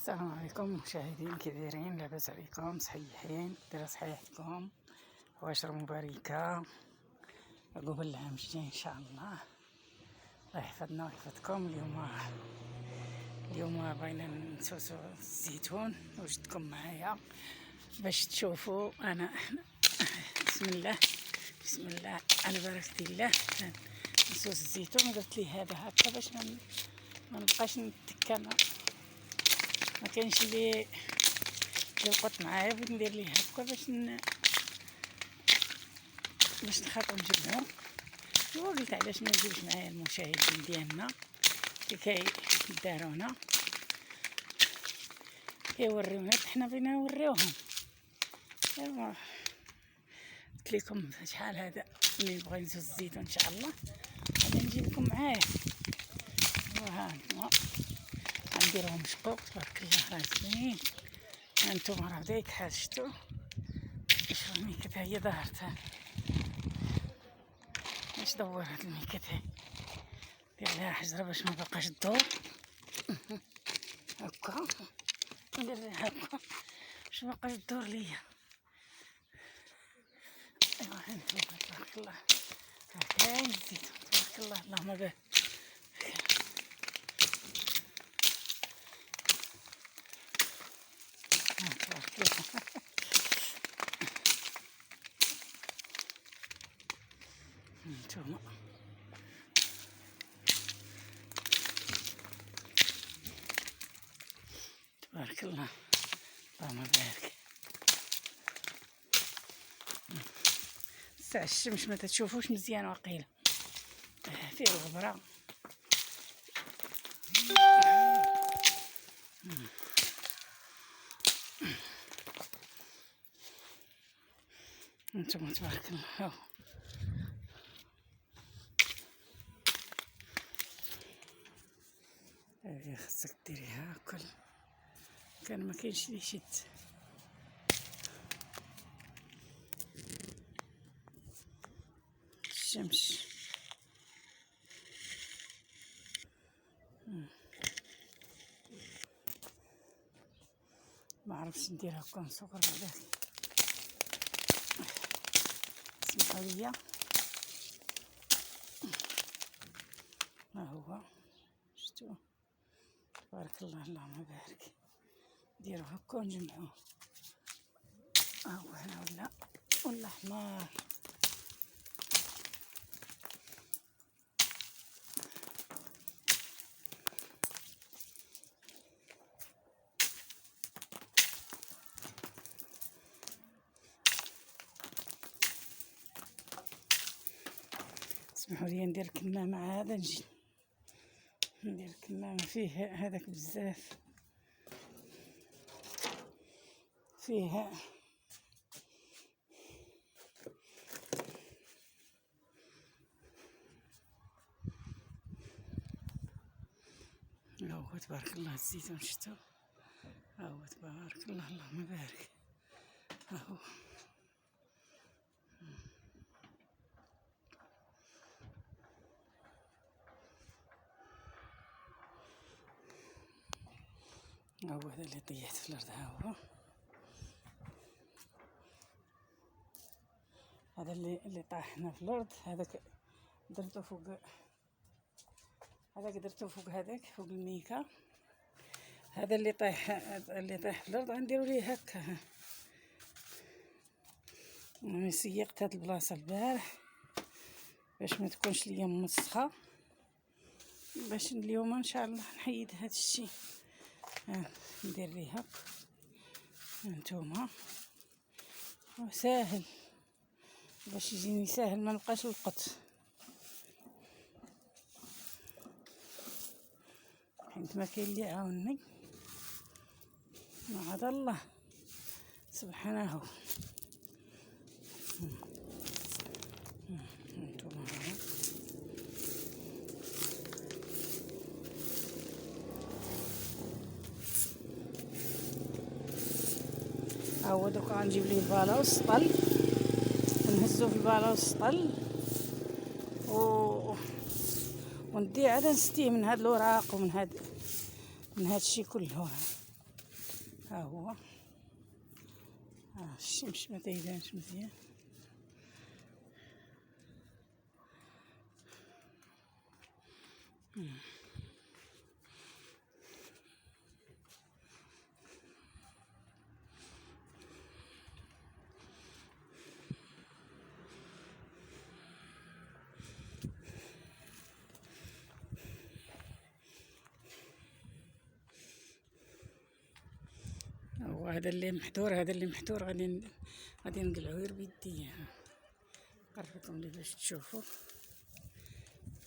السلام عليكم مشاهدين كثيرين، لاباس عليكم؟ صحيحين؟ دايرة صحيحتكم؟ وعشرة مباركة عقوب العام الجاي ان شاء الله. الله يحفظنا ويحفظكم. اليوم بغينا نسوسو الزيتون، وجدتكم معايا باش تشوفوا انا بسم الله بسم الله على بركة الله نسوس الزيتون. قلت لي هذا هكا باش ما نبقاش نتكا، ما كاينش اللي يلقط معايا، بغيت ندير ليه هكا باش نخاطر نجبدهم. وقلت علاش ما نجيبش معايا المشاهدين ديالنا اللي كيدارونا كيوريونا، حنا بغينا نوريوهم. ايوا قلت لكم شحال هذا اللي بغى ينسوس الزيتون ان شاء الله غادي نجيب لكم معاه. وها انتما غنديرهم شقوق تبارك الله راه زوينين. هانتوما راه دايك حاجتو. شوف الميكت هي ظهرتها، باش دور هاد الميكت هاي دير لها حجره باش ما بقاش الدور هكا، ندير لها هكا باش ما بقاش الدور ليا. ايوا هانتوما تبارك الله كاين الزيتون تبارك الله اللهم بارك. تبارك الله هانتوما تبارك الله اللهم بارك. ساعة الشمس ما تشوفوش مزيان واقيلا فيه الغبرة. انتم تبارك الله هذه خاصك ديريها كل كان ما كاينش اللي يشد. الشمس ما عرفتش ندير هكا نصغر بعدا. اسمحوا لي، ها هو شفتوه تبارك الله اللهم بارك. نديرو هكا ونجمعوه. ها هو هنا ولا حمار. اسمحوا لي ندير كمامة عاد نجي ندير كمامة فيه هذاك بزاف فيها. ها هو تبارك الله الزيتون شتو، ها هو تبارك الله اللهم بارك. ها هو هذا اللي طيحت في الارض. ها هو هذا اللي طاح هنا في الارض. هذاك درتو فوق، هذاك درتو فوق، هذاك فوق الميكا. هذا اللي طاح في الارض غنديرو ليه هكا. انا سيقت هاد البلاصه البارح باش ما تكونش ليا مسخه، باش اليوم ان شاء الله نحيد هاد الشيء. ندير ليه هكا هانتوما، وساهل باش يجيني ساهل ما نبقاش القط، حيت ما كاين اللي يعاونني ما عدا الله سبحانه. هانتوما ها هو دوكا غنجيب ليه الباله والسطل، نهزو في الباله والسطل وندي عاد نستيه من هاد الوراق ومن هاد الشيء كله. ها هو الشمس ما تيبانش مزيان. وهذا اللي محضور، غادي نقلعو غير بيدي. قربتهم لي باش تشوفوا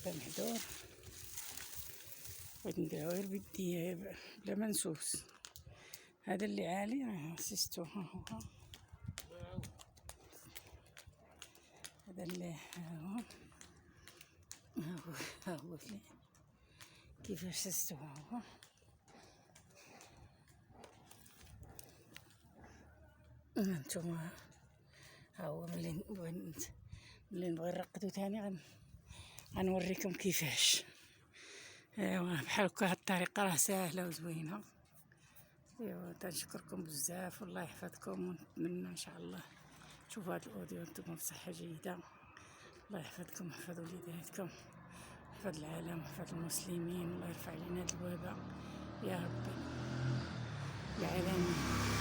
هذا محضور، بغيت نقلعو غير بيدي بلا ما نسوس. هذا اللي عالي سيستو، ها هو هذا اللي ها هو كيفاش سيستو. ها هو هانتوما، ها هو ملي نبغي نرقدو تاني غنوريكم كيفاش. ايوا بحال هكا، هاد الطريقه راه ساهله وزوينه. ايوا تنشكركم بزاف والله يحفظكم، ونتمنى ان شاء الله تشوفوا هاد الاوديو نتوما بصحه جيده. الله يحفظكم، يحفظ وليداتكم، يحفظ العالم، يحفظ المسلمين. الله يرفع علينا هاد الوباء يا ربي العالمين.